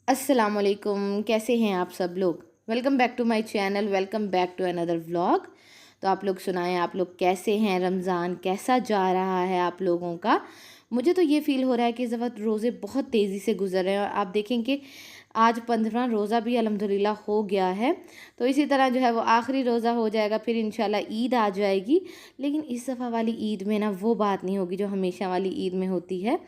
अस्सलामुअलैकुम, कैसे हैं आप सब लोग। Welcome back to my channel, welcome back to another vlog. तो आप लोग सुनाएं, आप लोग कैसे हैं, रमज़ान कैसा जा रहा है आप लोगों का। मुझे तो ये फ़ील हो रहा है कि इस दफ़ा रोज़े बहुत तेज़ी से गुजर रहे हैं और आप देखें कि आज 15वां रोज़ा भी अल्हम्दुलिल्लाह हो गया है। तो इसी तरह जो है वो आखिरी रोज़ा हो जाएगा, फिर इंशाल्लाह ईद आ जाएगी। लेकिन इस दफ़ा वाली ईद में ना वो बात नहीं होगी जो हमेशा वाली ईद में होती है।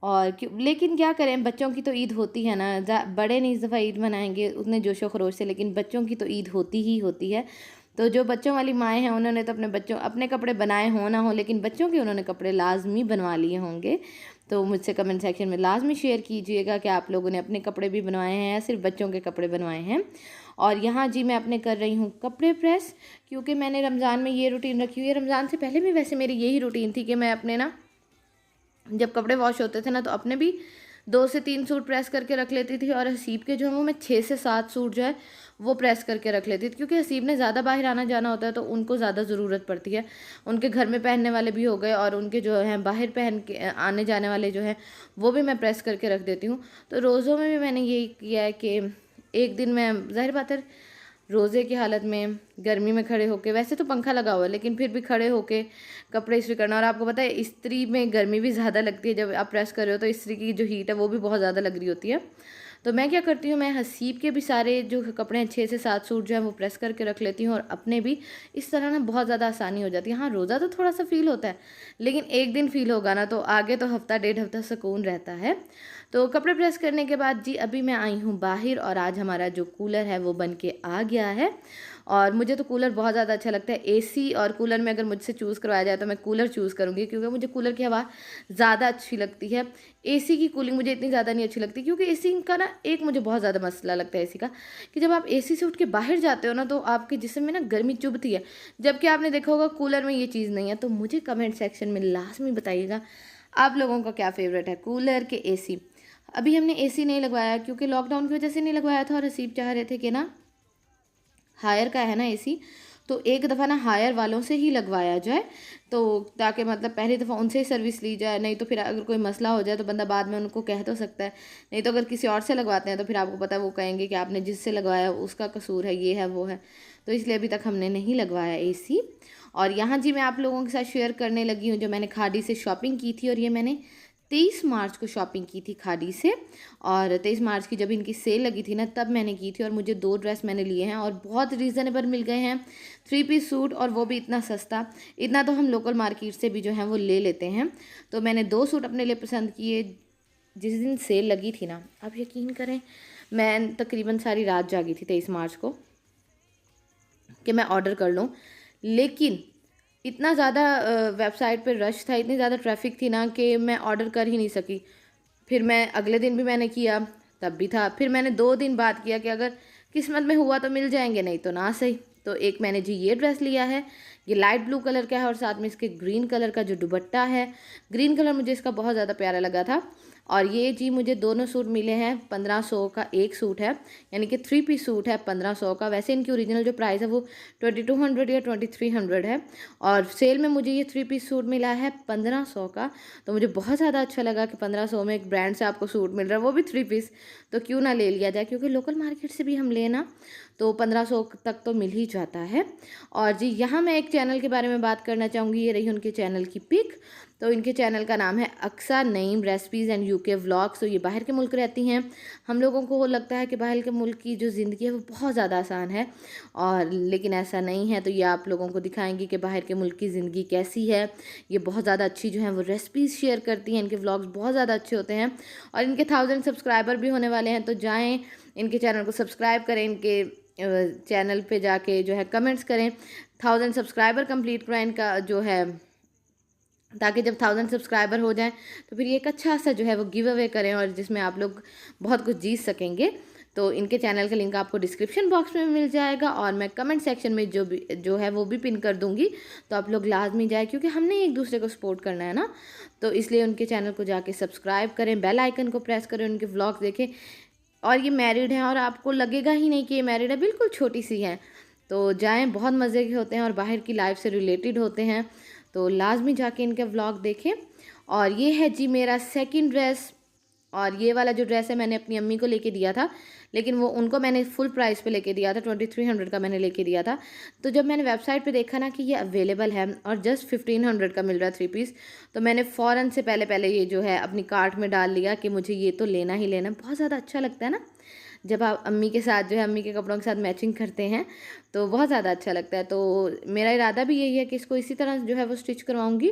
और क्यों, लेकिन क्या करें, बच्चों की तो ईद होती है ना। बड़े नहीं इस दफ़ा ईद मनाएंगे उतने जोशो खरोश से, लेकिन बच्चों की तो ईद होती ही होती है। तो जो बच्चों वाली माएँ हैं उन्होंने तो अपने कपड़े बनाए हो ना हो, लेकिन बच्चों के उन्होंने कपड़े लाजमी बनवा लिए होंगे। तो मुझसे कमेंट सेक्शन में लाजमी शेयर कीजिएगा कि आप लोगों ने अपने कपड़े भी बनवाए हैं या सिर्फ बच्चों के कपड़े बनवाए हैं। और यहाँ जी मैं अपने कर रही हूँ कपड़े प्रेस, क्योंकि मैंने रमज़ान में ये रूटीन रखी हुई है। रमज़ान से पहले भी वैसे मेरी यही रूटीन थी कि मैं अपने ना जब कपड़े वॉश होते थे ना तो अपने भी 2 से 3 सूट प्रेस करके रख लेती थी, और हसीब के जो है वो मैं 6 से 7 सूट जो है वो प्रेस करके रख लेती थी, क्योंकि हसीब ने ज़्यादा बाहर आना जाना होता है तो उनको ज़्यादा ज़रूरत पड़ती है। उनके घर में पहनने वाले भी हो गए और उनके जो हैं बाहर पहन के आने जाने वाले जो हैं वो भी मैं प्रेस करके रख देती हूँ। तो रोज़ों में भी मैंने यही किया है कि एक दिन मैं, ज़ाहिर बात है, रोज़े की हालत में गर्मी में खड़े होके, वैसे तो पंखा लगा हुआ है लेकिन फिर भी खड़े होके कपड़े इस्त्री करना। और आपको पता है इस्त्री में गर्मी भी ज़्यादा लगती है, जब आप प्रेस कर रहे हो तो इस्त्री की जो हीट है वो भी बहुत ज़्यादा लग रही होती है। तो मैं क्या करती हूँ, मैं हसीब के भी सारे जो कपड़े हैं 6 से 7 सूट जो है वो प्रेस करके रख लेती हूँ, और अपने भी। इस तरह ना बहुत ज़्यादा आसानी हो जाती है। हाँ, रोज़ा तो थोड़ा सा फील होता है, लेकिन एक दिन फील होगा ना तो आगे तो हफ्ता डेढ़ हफ्ता सुकून रहता है। तो कपड़े प्रेस करने के बाद जी अभी मैं आई हूँ बाहर, और आज हमारा जो कूलर है वो बन के आ गया है। और मुझे तो कूलर बहुत ज़्यादा अच्छा लगता है। एसी और कूलर में अगर मुझसे चूज़ करवाया जाए तो मैं कूलर चूज़ करूँगी, क्योंकि मुझे कूलर की हवा ज़्यादा अच्छी लगती है। एसी की कूलिंग मुझे इतनी ज़्यादा नहीं अच्छी लगती, क्योंकि एसी का ना एक मुझे बहुत ज़्यादा मसला लगता है एसी का, कि जब आप एसी से उठ के बाहर जाते हो ना तो आपके जिस्म में ना गर्मी चुभती है, जबकि आपने देखा होगा कूलर में ये चीज़ नहीं है। तो मुझे कमेंट सेक्शन में लाजमी बताइएगा आप लोगों का क्या फ़ेवरेट है, कूलर के एसी। अभी हमने एसी नहीं लगवाया क्योंकि लॉकडाउन की वजह से नहीं लगवाया था, और हसीब चाह रहे थे कि ना, हायर का है ना एसी, तो एक दफ़ा ना हायर वालों से ही लगवाया जाए, तो ताकि मतलब पहली दफ़ा उनसे ही सर्विस ली जाए। नहीं तो फिर अगर कोई मसला हो जाए तो बंदा बाद में उनको कह तो सकता है। नहीं तो अगर किसी और से लगवाते हैं तो फिर आपको पता है वो कहेंगे कि आपने जिससे लगवाया उसका कसूर है, ये है वो है। तो इसलिए अभी तक हमने नहीं लगवाया एसी। और यहाँ जी मैं आप लोगों के साथ शेयर करने लगी हूँ जो मैंने खाड़ी से शॉपिंग की थी, और ये मैंने 23 मार्च को शॉपिंग की थी खाड़ी से। और 23 मार्च की जब इनकी सेल लगी थी ना तब मैंने की थी, और मुझे 2 ड्रेस मैंने लिए हैं और बहुत रीज़नेबल मिल गए हैं। 3 पीस सूट, और वो भी इतना सस्ता। इतना तो हम लोकल मार्केट से भी जो है वो ले लेते हैं। तो मैंने 2 सूट अपने लिए पसंद किए। जिस दिन सेल लगी थी ना, आप यकीन करें, मैं तकरीबन सारी रात जागी थी 23 मार्च को कि मैं ऑर्डर कर लूँ। लेकिन इतना ज़्यादा वेबसाइट पे रश था, इतनी ज़्यादा ट्रैफिक थी ना कि मैं ऑर्डर कर ही नहीं सकी। फिर मैं अगले दिन भी मैंने किया, तब भी था। फिर मैंने 2 दिन बाद किया कि अगर किस्मत में हुआ तो मिल जाएंगे, नहीं तो ना सही। तो एक मैंने जी ये ड्रेस लिया है, ये लाइट ब्लू कलर का है, और साथ में इसके ग्रीन कलर का जो दुपट्टा है, ग्रीन कलर मुझे इसका बहुत ज़्यादा प्यारा लगा था। और ये जी मुझे दोनों सूट मिले हैं 1500 का एक सूट है, यानी कि 3 पीस सूट है 1500 का। वैसे इनकी ओरिजिनल जो प्राइस है वो 2200 या 2300 है, और सेल में मुझे ये 3 पीस सूट मिला है 1500 का। तो मुझे बहुत ज़्यादा अच्छा लगा कि 1500 में एक ब्रांड से आपको सूट मिल रहा है, वो भी 3 पीस। तो क्यों ना ले लिया जाए, क्योंकि लोकल मार्केट से भी हम लेना तो 1500 तक तो मिल ही जाता है। और जी यहाँ मैं एक चैनल के बारे में बात करना चाहूँगी, ये रही उनके चैनल की पिक। तो इनके चैनल का नाम है Aqsa Naeem recipes and UK vlogs. तो ये बाहर के मुल्क रहती हैं। हम लोगों को लगता है कि बाहर के मुल्क की जो ज़िंदगी है वो बहुत ज़्यादा आसान है, और लेकिन ऐसा नहीं है। तो ये आप लोगों को दिखाएंगी कि बाहर के मुल्क की ज़िंदगी कैसी है। ये बहुत ज़्यादा अच्छी जो है वो रेसिपीज़ शेयर करती हैं। इनके व्लॉग्स बहुत ज़्यादा अच्छे होते हैं, और इनके 1000 सब्सक्राइबर भी होने वाले हैं। तो जाएँ इनके चैनल को सब्सक्राइब करें, इनके चैनल पे जाके जो है कमेंट्स करें, 1000 सब्सक्राइबर कंप्लीट करें इनका जो है, ताकि जब 1000 सब्सक्राइबर हो जाएं तो फिर ये एक अच्छा सा जो है वो गिव अवे करें, और जिसमें आप लोग बहुत कुछ जीत सकेंगे। तो इनके चैनल का लिंक आपको डिस्क्रिप्शन बॉक्स में मिल जाएगा, और मैं कमेंट सेक्शन में जो है वो भी पिन कर दूंगी। तो आप लोग लाजमी जाए, क्योंकि हमने एक दूसरे को सपोर्ट करना है ना। तो इसलिए उनके चैनल को जाके सब्सक्राइब करें, बेल आइकन को प्रेस करें, उनके व्लॉग देखें। और ये मैरिड हैं, और आपको लगेगा ही नहीं कि ये मैरिड है, बिल्कुल छोटी सी हैं। तो जाएँ, बहुत मज़े के होते हैं और बाहर की लाइफ से रिलेटेड होते हैं। तो लाजमी जाके इनके व्लॉग देखें। और ये है जी मेरा सेकंड ड्रेस, और ये वाला जो ड्रेस है मैंने अपनी अम्मी को लेके दिया था, लेकिन वो उनको मैंने फुल प्राइस पे लेके दिया था, 2300 का मैंने लेके दिया था। तो जब मैंने वेबसाइट पे देखा ना कि ये अवेलेबल है और जस्ट 1500 का मिल रहा है 3 पीस, तो मैंने फ़ौरन से पहले पहले ये जो है अपनी कार्ट में डाल लिया कि मुझे ये तो लेना ही लेना। बहुत ज़्यादा अच्छा लगता है ना जब आप अम्मी के साथ जो है अम्मी के कपड़ों के साथ मैचिंग करते हैं, तो बहुत ज़्यादा अच्छा लगता है। तो मेरा इरादा भी यही है कि इसको इसी तरह जो है वो स्टिच करवाऊँगी।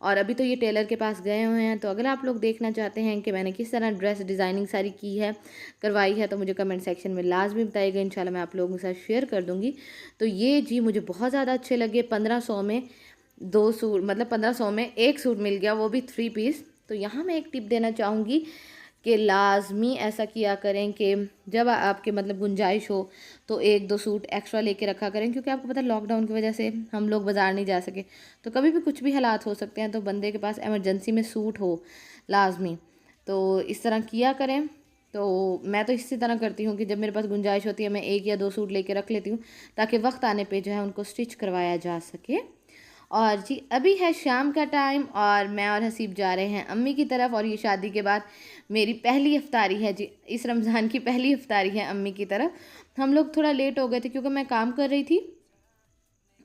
और अभी तो ये टेलर के पास गए हुए हैं, तो अगर आप लोग देखना चाहते हैं कि मैंने किस तरह ड्रेस डिज़ाइनिंग सारी की है, करवाई है, तो मुझे कमेंट सेक्शन में लाजमी बताइएगा, इंशाल्लाह मैं आप लोगों के साथ शेयर कर दूँगी। तो ये जी मुझे बहुत ज़्यादा अच्छे लगे। 1500 में 2 सूट, मतलब 1500 में 1 सूट मिल गया, वो भी 3 पीस। तो यहाँ मैं एक टिप देना चाहूँगी कि लाजमी ऐसा किया करें कि जब आपके मतलब गुंजाइश हो तो 1-2 सूट एक्स्ट्रा लेके रखा करें, क्योंकि आपको पता है लॉकडाउन की वजह से हम लोग बाज़ार नहीं जा सके, तो कभी भी कुछ भी हालात हो सकते हैं, तो बंदे के पास इमरजेंसी में सूट हो लाजमी, तो इस तरह किया करें। तो मैं तो इसी तरह करती हूँ कि जब मेरे पास गुंजाइश होती है मैं 1 या 2 सूट लेके रख लेती हूँ, ताकि वक्त आने पे जो है उनको स्टिच करवाया जा सके। और जी अभी है शाम का टाइम और मैं और हसीब जा रहे हैं अम्मी की तरफ, और ये शादी के बाद मेरी पहली इफ्तारी है जी, इस रमज़ान की पहली इफ्तारी है अम्मी की तरफ। हम लोग थोड़ा लेट हो गए थे क्योंकि मैं काम कर रही थी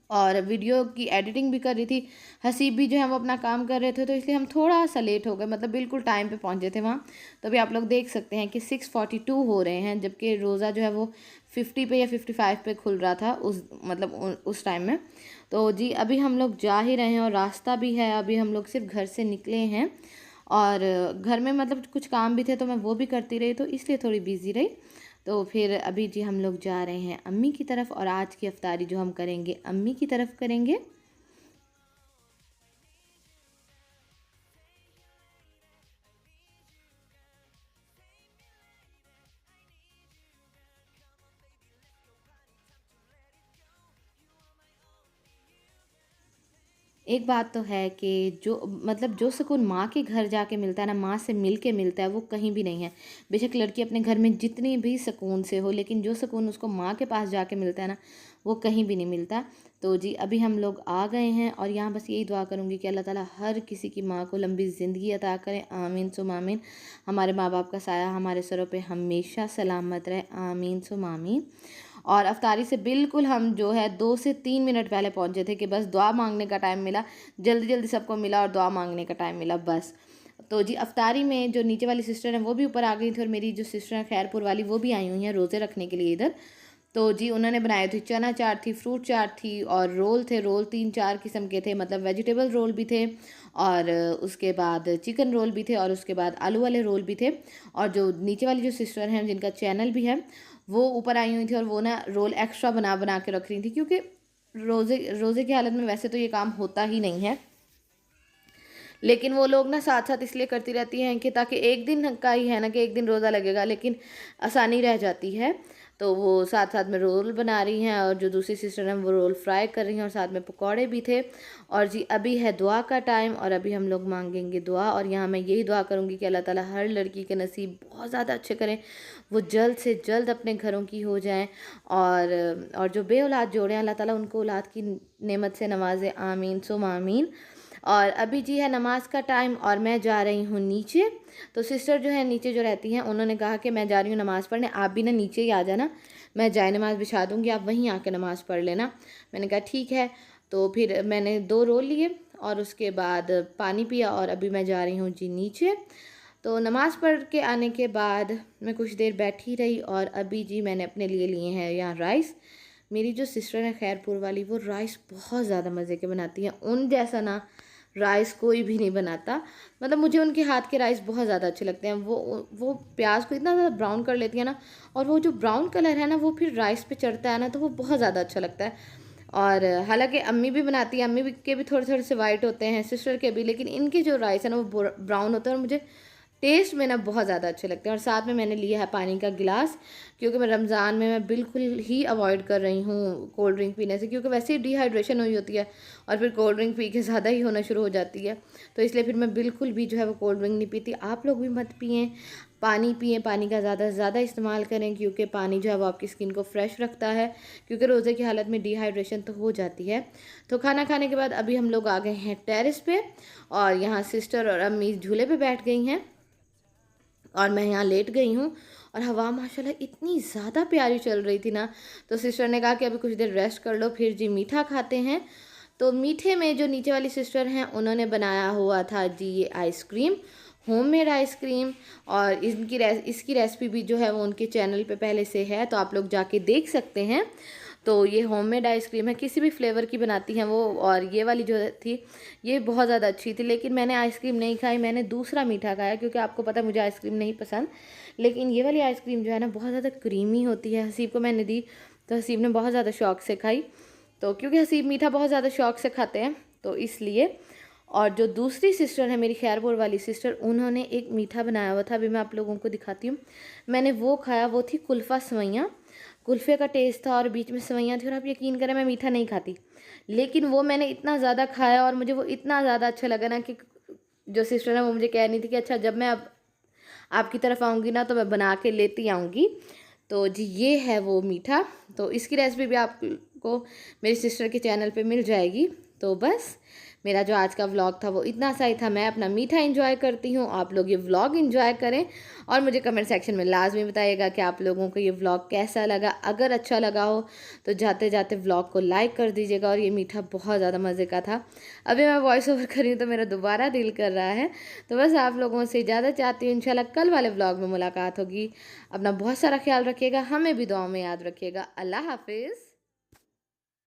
और वीडियो की एडिटिंग भी कर रही थी, हसीब भी जो है वो अपना काम कर रहे थे, तो इसलिए हम थोड़ा सा लेट हो गए, मतलब बिल्कुल टाइम पे पहुंचे थे वहाँ। तो अभी आप लोग देख सकते हैं कि 6:42 हो रहे हैं, जबकि रोज़ा जो है वो 50 पे या 55 पे खुल रहा था उस मतलब उस टाइम में। तो जी अभी हम लोग जा ही रहे हैं और रास्ता भी है, अभी हम लोग सिर्फ घर से निकले हैं और घर में मतलब कुछ काम भी थे तो मैं वो भी करती रही, तो इसलिए थोड़ी बिजी रही। तो फिर अभी जी हम लोग जा रहे हैं अम्मी की तरफ और आज की इफ्तारी जो हम करेंगे अम्मी की तरफ करेंगे। एक बात तो है कि जो मतलब जो सुकून माँ के घर जाके मिलता है ना, माँ से मिल के मिलता है, वो कहीं भी नहीं है। बेशक लड़की अपने घर में जितनी भी सुकून से हो, लेकिन जो सुकून उसको माँ के पास जाके मिलता है ना, वो कहीं भी नहीं मिलता। तो जी अभी हम लोग आ गए हैं और यहाँ बस यही दुआ करूँगी कि अल्लाह ताला हर किसी की माँ को लंबी ज़िंदगी अता करें, आमीन सुम आमीन। हमारे माँ बाप का साया हमारे सरों पे हमेशा सलामत रहे, आमीन सुम आमीन। और अफ्तारी से बिल्कुल हम जो है 2 से 3 मिनट पहले पहुंचे थे कि बस दुआ मांगने का टाइम मिला, जल्दी जल्दी सबको मिला और दुआ मांगने का टाइम मिला बस। तो जी अफ्तारी में जो नीचे वाली सिस्टर हैं वो भी ऊपर आ गई थी और मेरी जो सिस्टर है खैरपुर वाली वो भी आई हुई हैं रोज़े रखने के लिए इधर। तो जी उन्होंने बनाई थी चना चाट थी, फ्रूट चाट थी और रोल थे। रोल 3-4 किस्म के थे, मतलब वेजिटेबल रोल भी थे और उसके बाद चिकन रोल भी थे और उसके बाद आलू वाले रोल भी थे। और जो नीचे वाली जो सिस्टर हैं जिनका चैनल भी है वो ऊपर आई हुई थी और वो ना रोल एक्स्ट्रा बना बना के रख रही थी, क्योंकि रोज़े रोज़े की हालत में वैसे तो ये काम होता ही नहीं है, लेकिन वो लोग ना साथ साथ इसलिए करती रहती हैं कि ताकि एक दिन का ही है ना कि एक दिन रोज़ा लगेगा लेकिन आसानी रह जाती है। तो वो साथ साथ में रोल बना रही हैं और जो दूसरी सिस्टर हैं वो रोल फ्राई कर रही हैं और साथ में पकौड़े भी थे। और जी अभी है दुआ का टाइम और अभी हम लोग मांगेंगे दुआ, और यहाँ मैं यही दुआ करूँगी कि अल्लाह ताला हर लड़की के नसीब बहुत ज़्यादा अच्छे करें, वो जल्द से जल्द अपने घरों की हो जाएं और जो बे औलाद जोड़े अल्लाह ताला उनको औलाद की नेमत से नवाजे, आमीन सुम आमीन। और अभी जी है नमाज का टाइम और मैं जा रही हूँ नीचे। तो सिस्टर जो है नीचे जो रहती हैं उन्होंने कहा कि मैं जा रही हूँ नमाज़ पढ़ने, आप भी ना नीचे ही आ जाना, मैं जाए नमाज़ बिछा दूँगी, आप वहीं आके नमाज़ पढ़ लेना। मैंने कहा ठीक है। तो फिर मैंने 2 रोल लिए और उसके बाद पानी पिया और अभी मैं जा रही हूँ जी नीचे। तो नमाज़ पढ़ के आने के बाद मैं कुछ देर बैठी रही और अभी जी मैंने अपने लिए हैं यहाँ राइस। मेरी जो सिस्टर है खैरपुर वाली वो राइस बहुत ज़्यादा मज़े के बनाती हैं, उन जैसा ना राइस कोई भी नहीं बनाता। मतलब मुझे उनके हाथ के राइस बहुत ज़्यादा अच्छे लगते हैं। वो प्याज को इतना ज़्यादा ब्राउन कर लेती है ना, और वो जो ब्राउन कलर है ना वो फिर राइस पे चढ़ता है ना, तो वो बहुत ज़्यादा अच्छा लगता है। और हालांकि अम्मी भी बनाती है, के भी थोड़े थोड़े से वाइट होते हैं, सिस्टर के भी, लेकिन इनके जो राइस है ना वो ब्राउन होता है और मुझे टेस्ट में ना बहुत ज़्यादा अच्छे लगते हैं। और साथ में मैंने लिया है पानी का गिलास, क्योंकि मैं रमज़ान में मैं बिल्कुल ही अवॉइड कर रही हूँ कोल्ड ड्रिंक पीने से, क्योंकि वैसे ही डिहाइड्रेशन हुई होती है और फिर कोल्ड ड्रिंक पी के ज़्यादा ही होना शुरू हो जाती है। तो इसलिए फिर मैं बिल्कुल भी जो है वो कोल्ड ड्रिंक नहीं पीती। आप लोग भी मत पिएँ, पानी पिएँ, पानी का ज़्यादा से ज़्यादा इस्तेमाल करें, क्योंकि पानी जो है वो आपकी स्किन को फ्रेश रखता है, क्योंकि रोज़े की हालत में डिहाइड्रेशन तो हो जाती है। तो खाना खाने के बाद अभी हम लोग आ गए हैं टेरेस पे और यहाँ सिस्टर और अम्मी झूले पे बैठ गई हैं और मैं यहाँ लेट गई हूँ और हवा माशाल्लाह इतनी ज़्यादा प्यारी चल रही थी ना, तो सिस्टर ने कहा कि अभी कुछ देर रेस्ट कर लो, फिर जी मीठा खाते हैं। तो मीठे में जो नीचे वाली सिस्टर हैं उन्होंने बनाया हुआ था जी ये आइसक्रीम, होममेड आइसक्रीम। और इसकी रेसिपी भी जो है वो उनके चैनल पे पहले से है, तो आप लोग जाके देख सकते हैं। तो ये होममेड आइसक्रीम है, किसी भी फ्लेवर की बनाती हैं वो। और ये वाली जो थी ये बहुत ज़्यादा अच्छी थी, लेकिन मैंने आइसक्रीम नहीं खाई, मैंने दूसरा मीठा खाया, क्योंकि आपको पता है मुझे आइसक्रीम नहीं पसंद। लेकिन ये वाली आइसक्रीम जो है ना बहुत ज़्यादा क्रीमी होती है। हसीब को मैंने दी तो हसीब ने बहुत ज़्यादा शौक से खाई, तो क्योंकि हसीब मीठा बहुत ज़्यादा शौक से खाते हैं तो इसलिए। और जो दूसरी सिस्टर है मेरी खैरपुर वाली सिस्टर, उन्होंने एक मीठा बनाया हुआ था, अभी मैं आप लोगों को दिखाती हूँ। मैंने वो खाया, वो थी कुल्फ़ा सेवइयाँ। कुल्फ़े का टेस्ट था और बीच में सेवइयाँ थी। और आप यकीन करें मैं मीठा नहीं खाती, लेकिन वो मैंने इतना ज़्यादा खाया और मुझे वो इतना ज़्यादा अच्छा लगा ना कि जो सिस्टर है वो मुझे कह रही थी कि अच्छा जब मैं अब आपकी तरफ आऊँगी ना तो मैं बना के लेती आऊँगी। तो जी ये है वो मीठा। तो इसकी रेसिपी भी आपको मेरी सिस्टर के चैनल पे मिल जाएगी। तो बस मेरा जो आज का व्लॉग था वो इतना सा ही था। मैं अपना मीठा एंजॉय करती हूँ, आप लोग ये व्लॉग एंजॉय करें और मुझे कमेंट सेक्शन में लाजमी बताइएगा कि आप लोगों को ये व्लॉग कैसा लगा। अगर अच्छा लगा हो तो जाते जाते व्लॉग को लाइक कर दीजिएगा। और ये मीठा बहुत ज़्यादा मज़े का था। अभी मैं वॉइस ओवर कर रही हूँ तो मेरा दोबारा दिल कर रहा है। तो बस आप लोगों से इजाज़त चाहती हूँ, इंशाल्लाह कल वाले व्लॉग में मुलाकात होगी। अपना बहुत सारा ख्याल रखिएगा, हमें भी दुआओं में याद रखिएगा। अल्लाह हाफिज़।